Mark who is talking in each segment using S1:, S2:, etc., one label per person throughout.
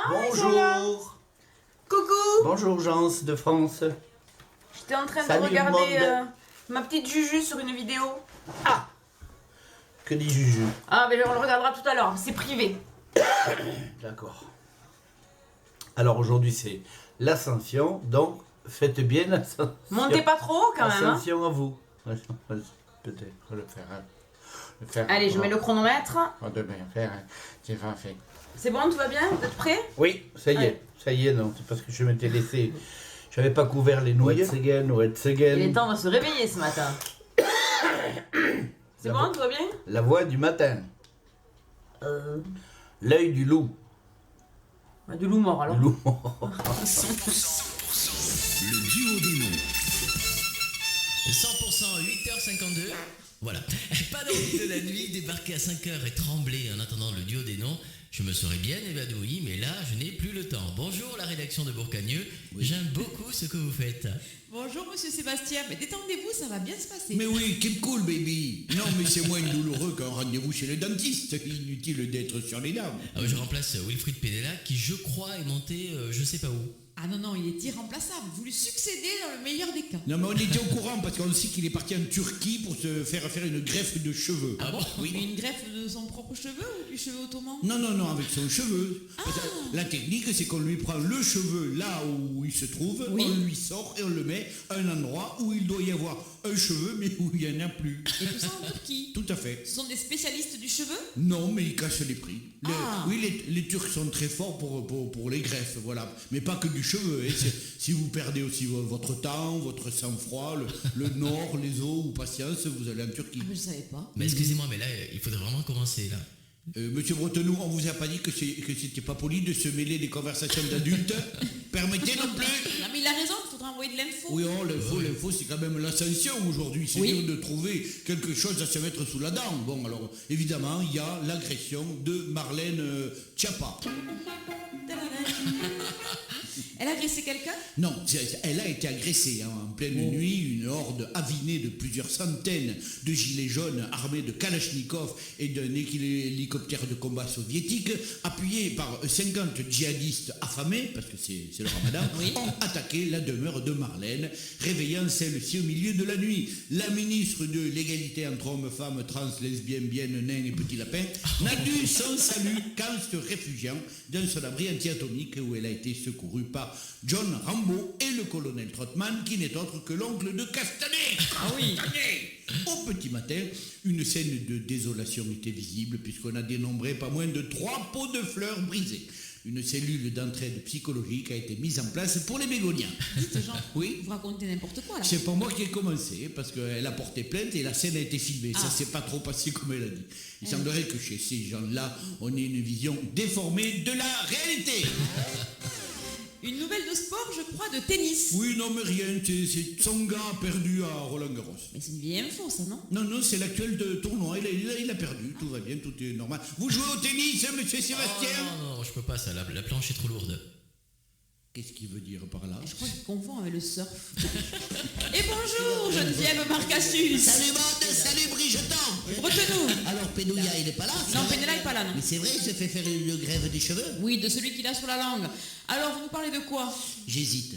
S1: ils sont là.
S2: Bonjour.
S1: Coucou.
S2: Bonjour Jean de France.
S1: J'étais en train
S2: Salut,
S1: de regarder
S2: monde.
S1: ma petite Juju sur une vidéo.
S2: Que dit Juju?
S1: Ah, mais on le regardera tout à l'heure, c'est privé.
S2: D'accord. Alors aujourd'hui c'est l'Ascension, donc faites bien l'Ascension.
S1: Montez pas trop haut quand même. Hein.
S2: Ascension à vous. Peut-être le faire.
S1: Allez, je mets le chronomètre.
S2: Demain, faire. C'est pas fait.
S1: C'est bon, tout va bien? Vous êtes prêts?
S2: Oui, ça y est.
S1: Ouais.
S2: Ça y est, non. C'est parce que je m'étais laissé. J'avais pas couvert les nouilles.
S1: Il est temps de se réveiller ce matin. C'est bon, tout va bien?
S2: La voix du matin. L'œil du loup.
S1: Bah, du loup mort alors.
S2: Du loup.
S3: 100%, le duo des noms. 100% 8h52. Voilà. Pas d'envie de la nuit, débarquer à 5h et trembler en attendant le duo des noms. Je me serais bien évanoui, mais là, je n'ai plus le temps. Bonjour la rédaction de Bourcagneux. Oui. J'aime beaucoup ce que vous faites.
S4: Bonjour Monsieur Sébastien, mais détendez-vous, ça va bien se passer.
S5: Mais oui, keep cool baby. Non mais c'est moins douloureux qu'un rendez-vous chez le dentiste. Inutile d'être sur les dames.
S3: Je remplace Wilfried Pédella qui je crois est monté je sais pas où.
S4: Ah non, il est irremplaçable. Vous lui succédez dans le meilleur des cas.
S5: Non mais on était au courant parce qu'on sait qu'il est parti en Turquie pour se faire une greffe de cheveux.
S3: Ah bon?
S4: Oui. Mais une greffe de son propre cheveu ou du cheveu ottoman?
S5: Non, avec son cheveu. La technique c'est qu'on lui prend le cheveu là où il se trouve,
S4: oui.
S5: On lui sort et on le met à un endroit où il doit y avoir un cheveu mais où il n'y en a plus.
S4: Et tout ça en Turquie?
S5: Tout à fait.
S4: Ce sont des spécialistes du cheveu?
S5: Non mais ils cassent les prix. Oui, les Turcs sont très forts pour les greffes, voilà. Mais pas que du cheveux. Hein. Si vous perdez aussi votre temps, votre sang-froid, le nord, les os ou patience, vous allez en Turquie.
S4: Ah mais je savais pas.
S3: Mais excusez-moi, mais là, il faudrait vraiment commencer là.
S5: Monsieur Bretonneau, on vous a pas dit que c'était pas poli de se mêler des conversations d'adultes? Permettez non plus.
S4: Non mais il a raison, il faudra envoyer de l'info.
S5: Oui, l'info c'est quand même l'ascension aujourd'hui. C'est dur de trouver quelque chose à se mettre sous la dent. Bon, alors évidemment, il y a l'agression de Marlène Schiappa.
S4: Elle a agressé quelqu'un?
S5: Non, elle a été agressée en pleine nuit. Une horde avinée de plusieurs centaines de gilets jaunes armés de Kalachnikov et d'un hélicoptère de combat soviétique, appuyés par 50 djihadistes affamés, parce que c'est le ramadan, ont attaqué la demeure de Marlène, réveillant celle-ci au milieu de la nuit. La ministre de l'égalité entre hommes, femmes, trans, lesbiennes, biennes, nains et petits lapins n'a dû son salut qu'en se réfugiant dans son abri anti-atomique où elle a été secourue par John Rambo et le colonel Trotman qui n'est autre que l'oncle de Castanet.
S4: Ah oui.
S5: Au petit matin, une scène de désolation était visible puisqu'on a dénombré pas moins de 3 pots de fleurs brisés. Une cellule d'entraide psychologique a été mise en place pour les bégoniens.
S4: Dites Jean,
S5: oui.
S4: Vous racontez n'importe quoi là.
S5: C'est pas moi qui ai commencé parce qu'elle a porté plainte et la scène a été filmée. Ça s'est pas trop passé comme elle a dit. Il semblerait que chez ces gens-là, on ait une vision déformée de la réalité.
S4: Une nouvelle de sport, je crois, de tennis.
S5: Oui, non mais rien, c'est Tsonga perdu à Roland-Garros.
S4: Mais c'est une vieille info ça, non?
S5: Non, c'est l'actuel de tournoi, il a perdu, tout va bien, tout est normal. Vous jouez au tennis, monsieur Sébastien?
S3: Non, je peux pas ça, la planche est trop lourde.
S5: Qu'est-ce qu'il veut dire par là?
S4: Je crois qu'il confond avec le surf. Et bonjour, Geneviève Marcassus.
S6: Salut Mode, salut Brigeton.
S4: Bretonneau.
S6: Alors Pénouilla, il est pas là?
S4: Non, Pénéla est pas là, non.
S6: Mais c'est vrai, il se fait faire une grève des cheveux?
S4: Oui, de celui qu'il a sur la langue. Alors, vous nous parlez de quoi?
S6: J'hésite.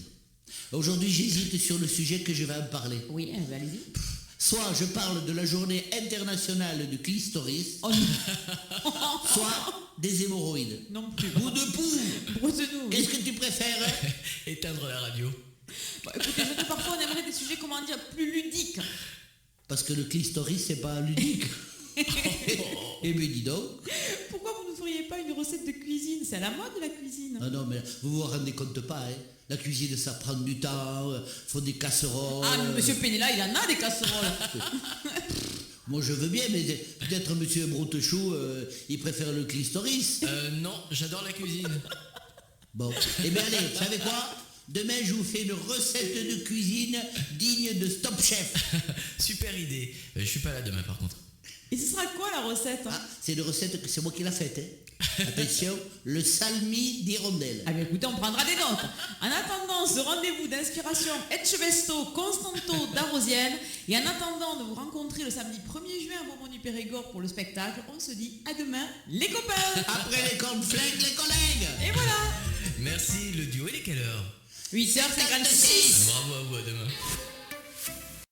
S6: Aujourd'hui, j'hésite sur le sujet que je vais en parler.
S4: Oui, allez-y.
S6: Soit je parle de la journée internationale du clitoris,
S4: Oh non.
S6: soit des hémorroïdes.
S4: Non plus.
S6: Ou de poux.
S4: Bretonneau.
S6: Qu'est-ce que tu préfères?
S3: Éteindre la radio.
S4: Bah, écoutez, je sais, parfois on aimerait des sujets, comment dire, plus ludiques.
S6: Parce que le clitoris, c'est pas ludique. Eh bien, dis donc.
S4: Pourquoi vous ne feriez pas une recette de cuisine? C'est à la mode la cuisine.
S6: Ah non, mais vous vous rendez compte pas, hein? La cuisine, ça prend du temps, faut des casseroles.
S4: Ah, mais monsieur Pénéla, il en a des casseroles.
S6: Moi, je veux bien, mais peut-être monsieur Broutechou, il préfère le clitoris.
S3: Non, j'adore la cuisine.
S6: Bon, eh bien allez, vous savez quoi? Demain, je vous fais une recette de cuisine digne de Stop Chef.
S3: Super idée. Je suis pas là demain par contre.
S4: Et ce sera quoi la recette?
S6: Ah, c'est une recette que c'est moi qui l'a faite. Hein. Attention, le salmi d'hirondelle.
S4: Ah bien écoutez, on prendra des notes. En attendant ce rendez-vous d'inspiration Etchevesto, Constanto d'Arosienne, et en attendant de vous rencontrer le samedi 1er juin à Beaumont-du-Périgord pour le spectacle, on se dit à demain les copains.
S6: Après les cornflakes, les collègues.
S4: Et voilà. 8h56.
S3: Bravo à